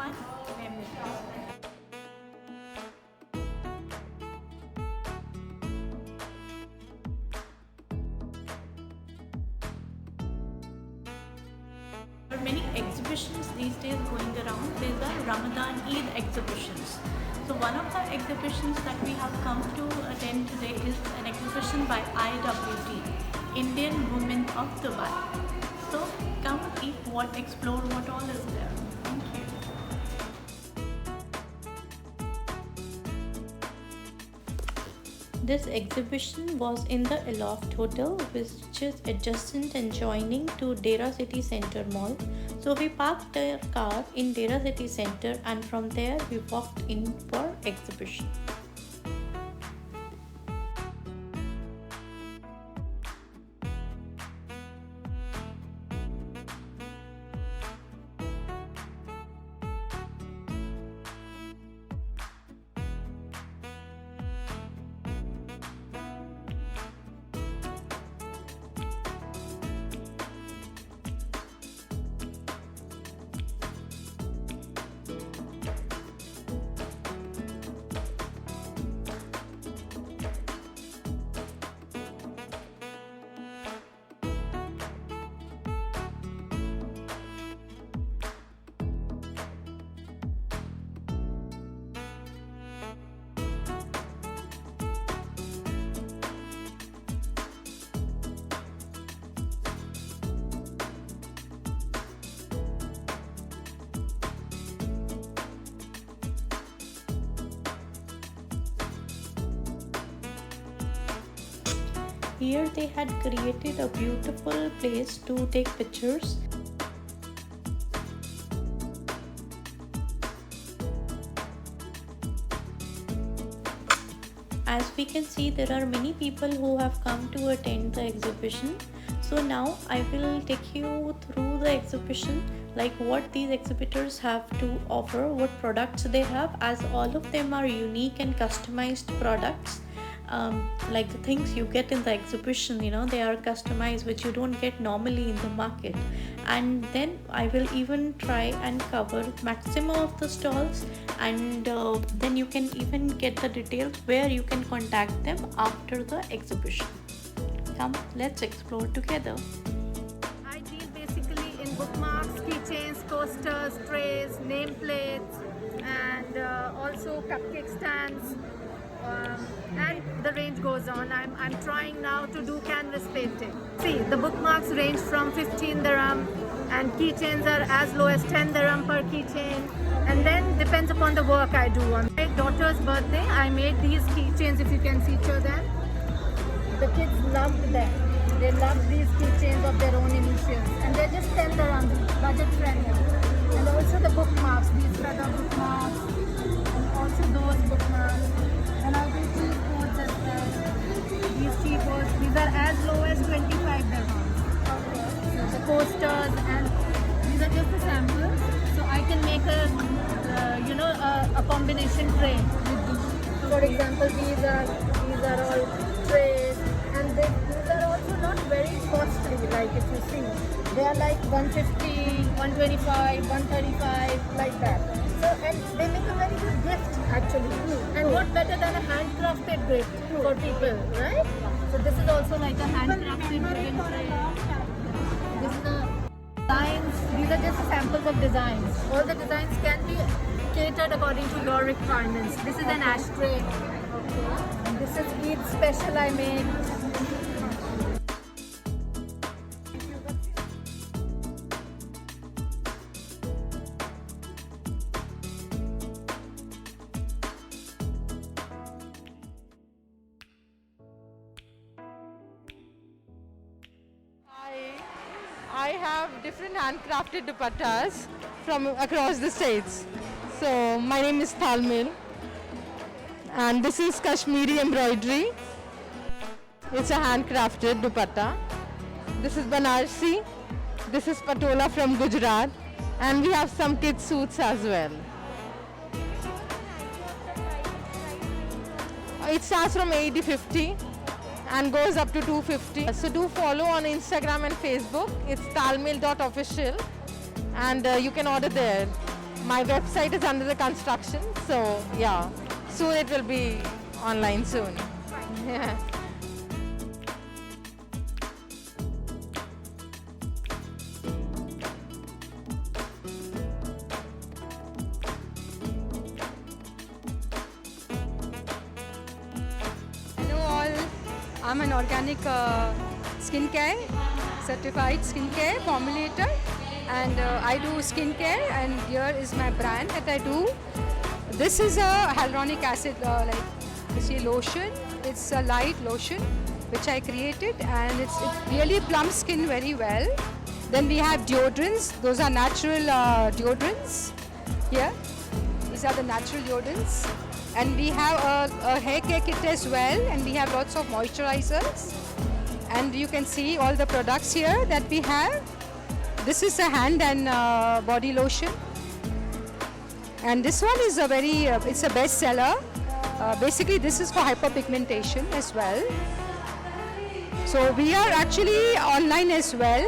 fun memories. There are many exhibitions these days going around. These are Ramadan Eid exhibitions. So one of the exhibitions that we have come to attend today is an exhibition by IWD, Indian Women of Dubai. So come explore what all is there. Thank you. This exhibition was in the Aloft Hotel, which is adjacent and joining to Dera City Centre Mall. So we parked our car in Dera City Centre and from there we walked in for exhibition. Here they had created a beautiful place to take pictures. As we can see, there are many people who have come to attend the exhibition. So now I will take you through the exhibition, like what these exhibitors have to offer, what products they have, as all of them are unique and customized products. Like the things you get in the exhibition, they are customized, which you don't get normally in the market. And then I will even try and cover maximum of the stalls, and then you can even get the details where you can contact them after the exhibition. Come, let's explore together. I deal basically in bookmarks, keychains, coasters, trays, nameplates, and also cupcake stands. And the range goes on. I'm trying now to do canvas painting. See, the bookmarks range from 15 dirham and keychains are as low as 10 dirham per keychain, and then depends upon the work I do. On my daughter's birthday, I made these keychains, if you can feature them. The kids loved them. They loved these keychains of their own initials, and they're just 10 dirham, budget friendly. And also the bookmarks, these feather bookmarks, and also those bookmarks. And I'll do cheat codes as well. These cheat codes, these are as low as 25 dirhams. So the posters, and these are just the samples. So I can make a combination tray with these. For example, these are all trays, and these are also not very costly. Like if you see, they are like 150, 125, 135, like that. So, and they make a very good gift actually. And what better than a handcrafted gift for people, right? So this is also like a handcrafted wooden tray. This is the designs. These are just samples of designs. All the designs can be catered according to your requirements. This is an ashtray. And this is Eid special I made. I have different handcrafted dupattas from across the states. So my name is Talmil, and this is Kashmiri embroidery. It's a handcrafted dupatta. This is Banarsi. This is Patola from Gujarat, and we have some kids suits as well. It starts from 80-50 and goes up to 250. So do follow on Instagram and Facebook. It's talmil.official, and you can order there. My website is under the construction, so yeah, soon it will be online soon. Yeah. Hello all, I'm an organic skincare, certified skincare formulator, and I do skincare, and here is my brand that I do. This is a hyaluronic acid like you see lotion. It's a light lotion which I created, and it really plumps skin very well. Then we have deodorants. Those are natural deodorants here. These are the natural deodorants. And we have a hair care kit as well, and we have lots of moisturizers. And you can see all the products here that we have. This is a hand and body lotion. And this one is a very, it's a bestseller. Basically, this is for hyperpigmentation as well. So we are actually online as well,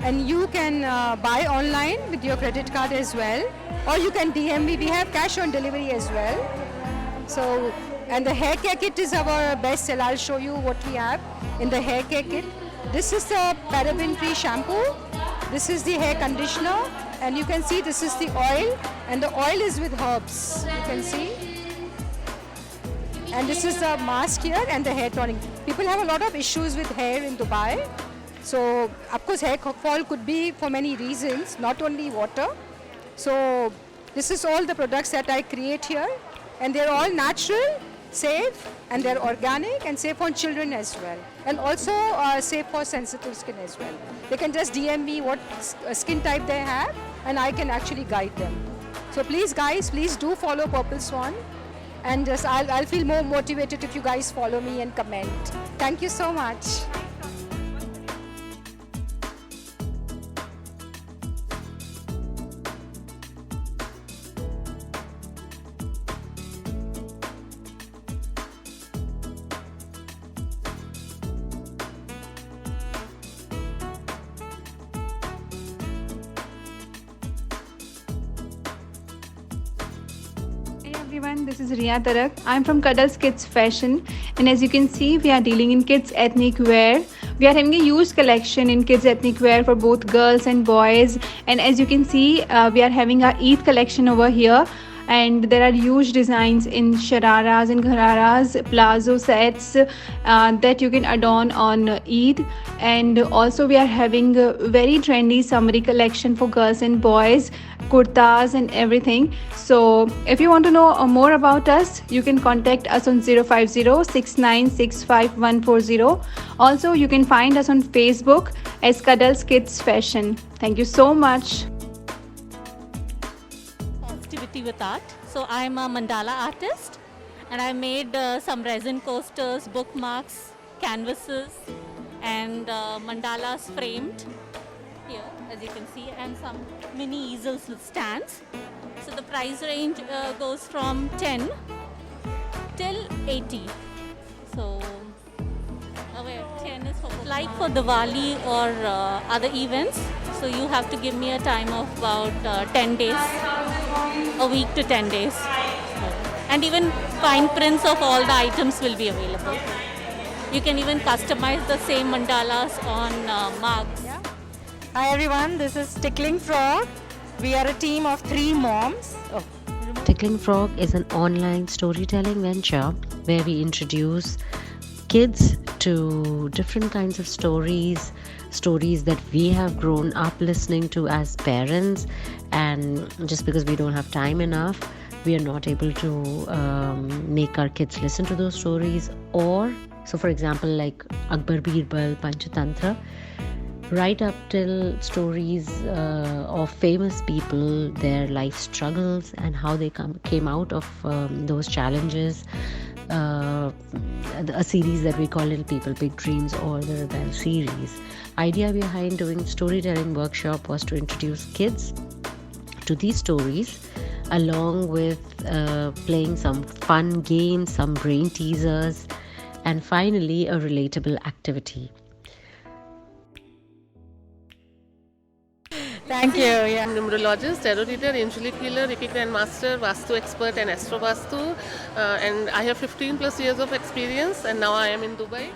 and you can buy online with your credit card as well, or you can DM me. We have cash on delivery as well. So, and the hair care kit is our best seller. I'll show you what we have in the hair care kit. This is the paraben-free shampoo. This is the hair conditioner, and you can see this is the oil, and the oil is with herbs. You can see. And this is the mask here and the hair tonic. People have a lot of issues with hair in Dubai. So, of course, hair fall could be for many reasons, not only water. So, this is all the products that I create here. And they're all natural, safe, and they're organic and safe on children as well. And also safe for sensitive skin as well. They can just DM me what skin type they have, and I can actually guide them. So please guys, please do follow Purple Swan. And just I'll feel more motivated if you guys follow me and comment. Thank you so much. Hey everyone, this is Riya Tarak. I'm from Cuddles Kids Fashion, and as you can see, we are dealing in kids ethnic wear. We are having a huge collection in kids ethnic wear for both girls and boys. And as you can see, we are having our Eid collection over here. And there are huge designs in shararas and ghararas, plazo sets that you can adorn on Eid. And also we are having a very trendy summery collection for girls and boys, kurtas and everything. So if you want to know more about us, you can contact us on 050-6965-140. Also you can find us on Facebook as Cuddles Kids Fashion. Thank you so much. Positivity with art. So I'm a mandala artist, and I made some resin coasters, bookmarks, canvases, and mandalas framed here, as you can see, and some mini easels with stands. So the price range goes from 10 till 80. So 10 is for like for Diwali or other events. So you have to give me a time of about 10 days, a week to 10 days. And even fine prints of all the items will be available. You can even customize the same mandalas on marks. Hi everyone, this is Tickling Frog. We are a team of 3 moms. Tickling Frog is an online storytelling venture where we introduce kids to different kinds of stories that we have grown up listening to as parents, and just because we don't have time enough, we are not able to make our kids listen to those stories. Or so for example, like Akbar Birbal, Panchatantra, right up till stories of famous people, their life struggles and how they came out of those challenges. A series that we call Little People Big Dreams, or the Rebel series. Idea behind doing storytelling workshop was to introduce kids to these stories, along with playing some fun games, some brain teasers, and finally a relatable activity. Thank you. Yeah. Numerologist, tarot reader, angelic healer, Reiki grandmaster, Vastu expert, and Astro Vastu. And I have 15 plus years of experience, and now I am in Dubai.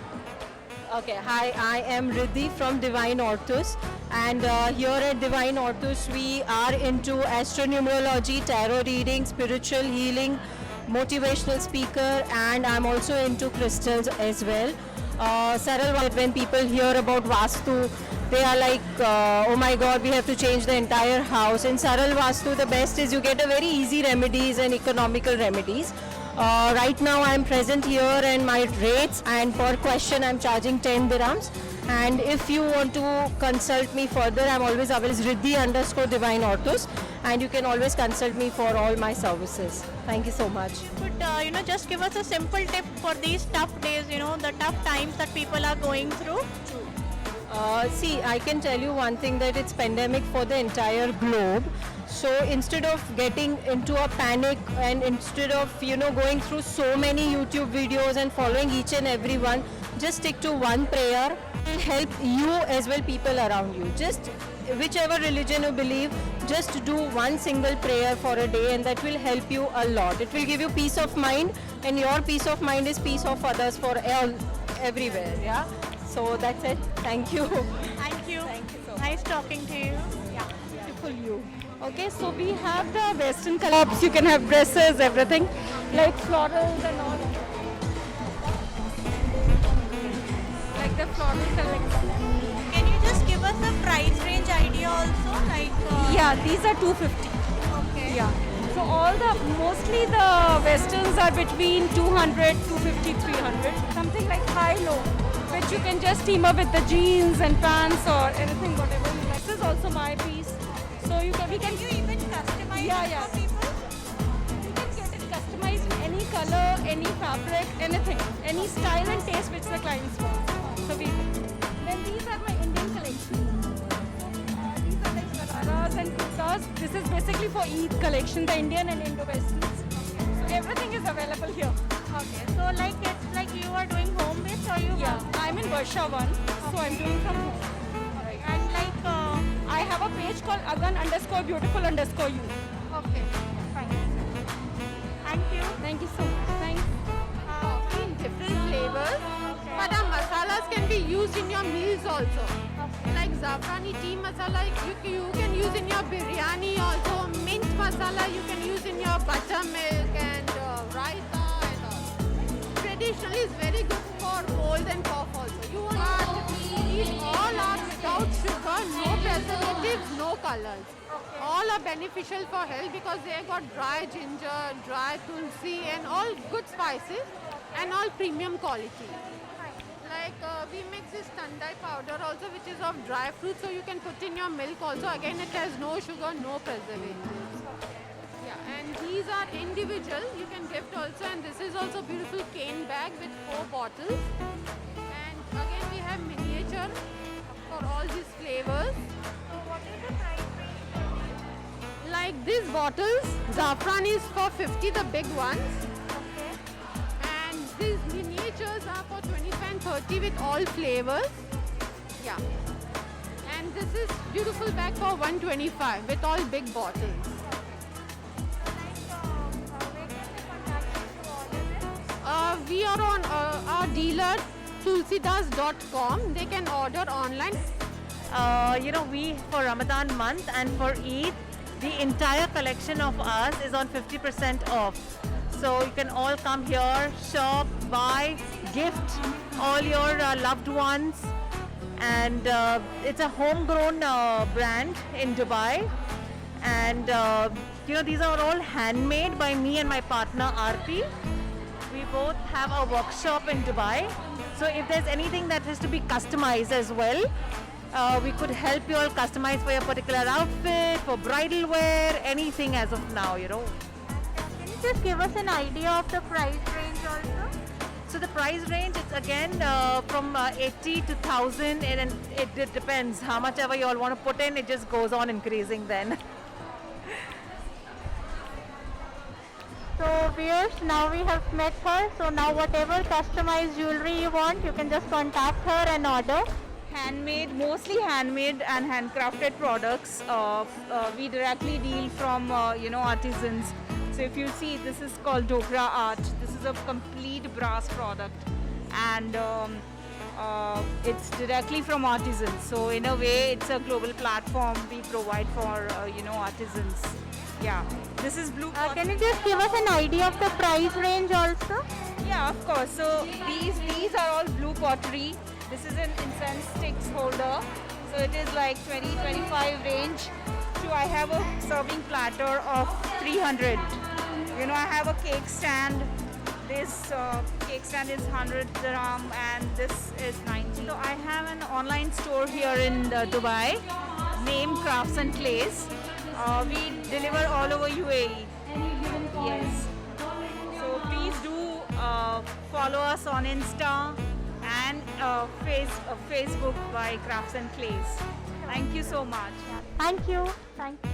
Okay, hi, I am Riddhi from Divine Orthus, and here at Divine Orthus we are into astronumerology, tarot reading, spiritual healing, motivational speaker, and I'm also into crystals as well. Saral, when people hear about Vastu, they are like, oh my god, we have to change the entire house. In Saral Vastu, the best is you get a very easy remedies and economical remedies. Right now I am present here and my rates, and per question I am charging 10 dirhams. And if you want to consult me further, I am always available, Riddhi_Divine Orthus, and you can always consult me for all my services. Thank you so much. Could just give us a simple tip for these tough days, the tough times that people are going through? See, I can tell you one thing, that it's pandemic for the entire globe. So instead of getting into a panic and instead of going through so many YouTube videos and following each and every one, just stick to one prayer. It will help you as well, people around you. Just whichever religion you believe, just do one single prayer for a day, and that will help you a lot. It will give you peace of mind, and your peace of mind is peace of others for everywhere. Yeah. So that's it. Thank you. Thank you. Thank you so much. Nice talking to you. Yeah. Beautiful you. Okay, so we have the Western collabs. You can have dresses, everything, like florals and all. Like the floral collection. Can you just give us a price range idea also? Yeah, these are 250. Okay. Yeah. So mostly the Westerns are between 200, 250, 300. Something like high-low, which you can just team up with the jeans and pants or anything, whatever you like. This is also my piece. So we can you even customize it for people? You can get it customized in any color, any fabric, anything, any style and taste which the clients want. So then these are my Indian collection. These are like shararas and kurtas. This is basically for Eid collection, the Indian and Indo-Westerns. So everything is available here. Okay. So it's like you are doing home based, or you? Yeah, I'm in Varsha 1, so I'm doing from home. And I have a page called Agan_Beautiful_you. Okay. Fine. Thank you. Thank you so much. Thanks. In different flavors, but our masalas can be used in your meals also. Like zafrani tea masala, you can use in your biryani also. Mint masala you can use in your buttermilk and raita and all. Traditionally, it's very good for cold and cough also. You want these all are without sugar, no preservatives, no colors. All are beneficial for health because they got dry ginger, dry tulsi and all good spices and all premium quality. Like we mix this tandai powder also, which is of dry fruit, so you can put in your milk also. Again, it has no sugar, no preservatives. Yeah, and these are individual. You can gift also, and this is also beautiful cane bag with 4 bottles. And again, we have miniature for all these flavors. So what is the price range? Like these bottles, Zafran is for 50, the big ones. Okay. And these miniatures are for 25 and 30 with all flavors. Yeah. And this is beautiful bag for 125 with all big bottles. We are on our dealer tulsidas.com. They can order online. We for Ramadan month and for Eid, the entire collection of us is on 50% off. So you can all come here, shop, buy, gift all your loved ones. And it's a homegrown brand in Dubai. And these are all handmade by me and my partner Aarti. We both have a workshop in Dubai. So if there's anything that has to be customized as well, we could help you all customize for your particular outfit, for bridal wear, anything as of now, Can you just give us an idea of the price range also? So the price range, it's again from 80 to 1000, and it depends how much ever you all want to put in, it just goes on increasing then. So viewers, now we have met her. So now whatever customized jewelry you want, you can just contact her and order. handmade, mostly handmade and handcrafted products. We directly deal from artisans. So if you see, this is called Dogra art. This is a complete brass product, and it's directly from artisans. So in a way, it's a global platform we provide for artisans. Yeah, this is blue. Can you just give us an idea of the price range also? Yeah, of course. So these are all blue pottery. This is an incense sticks holder. So it is like 20-25 range. So I have a serving platter of 300. I have a cake stand. This cake stand is 100 dirham and this is 90. So I have an online store here in Dubai named Crafts and Clays. We deliver all over UAE. Yes. So please do follow us on Insta and Facebook by Crafts and Clays. Thank you so much. Thank you. Thank you.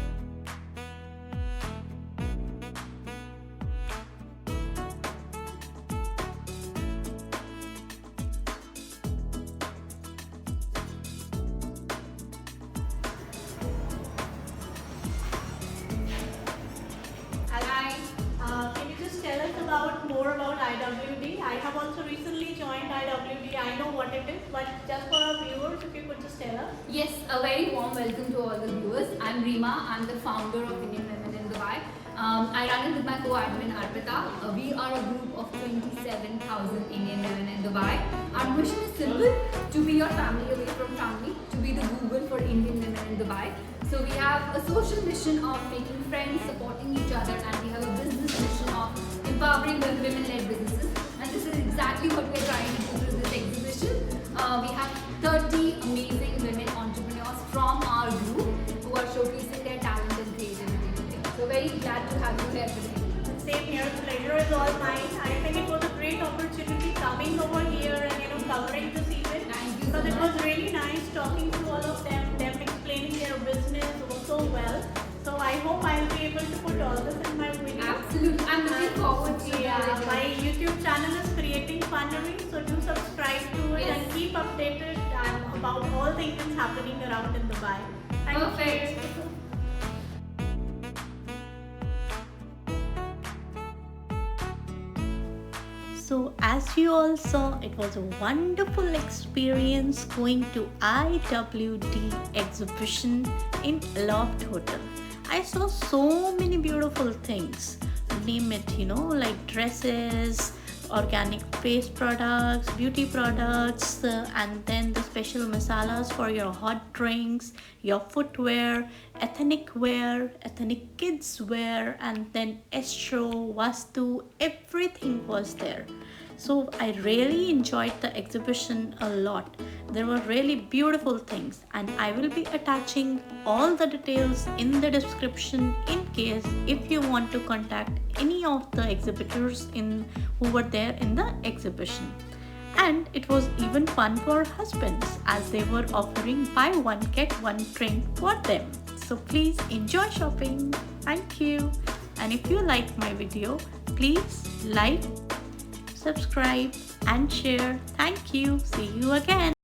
Can you just tell us more about IWD? I have also recently joined IWD. I know what it is, but just for our viewers, if you could just tell us. Yes, a very warm welcome to all the viewers. I'm Rima. I'm the founder of Indian Women in Dubai. I run it with my co-admin Arpita. We are a group of 27,000 Indian women in Dubai. Our mission is simple: to be your family away from family, to be the Google for Indian women in Dubai. So we have a social mission of making friends, supporting each other, and we have a business mission of empowering women-led businesses. And this is exactly what we're trying to do through this exhibition. We have 30 amazing women entrepreneurs from our group who are showcasing their talent and creativity today. So very glad to have you here today. Same here, the pleasure is all mine. I think it was a great opportunity coming over here and covering this event. Thank you. Because it was really nice talking to all of them explaining their business so well. So I hope I'll be able to put all this in my video. Absolutely, I'm looking forward to it. My YouTube channel is Creating Funery, so do subscribe to it and keep updated about all the events happening around in Dubai. Perfect. So as you all saw, it was a wonderful experience going to IWD exhibition in Loft Hotel. I saw so many beautiful things, name it, like dresses, organic face products, beauty products, and then the special masalas for your hot drinks, your footwear, ethnic wear, ethnic kids wear, and then Astro, Vastu, everything was there. So I really enjoyed the exhibition a lot. There were really beautiful things, and I will be attaching all the details in the description in case if you want to contact any of the exhibitors who were there in the exhibition. And it was even fun for husbands as they were offering buy one get one drink for them. So please enjoy shopping. Thank you. And if you like my video, please like, subscribe and share. Thank you. See you again.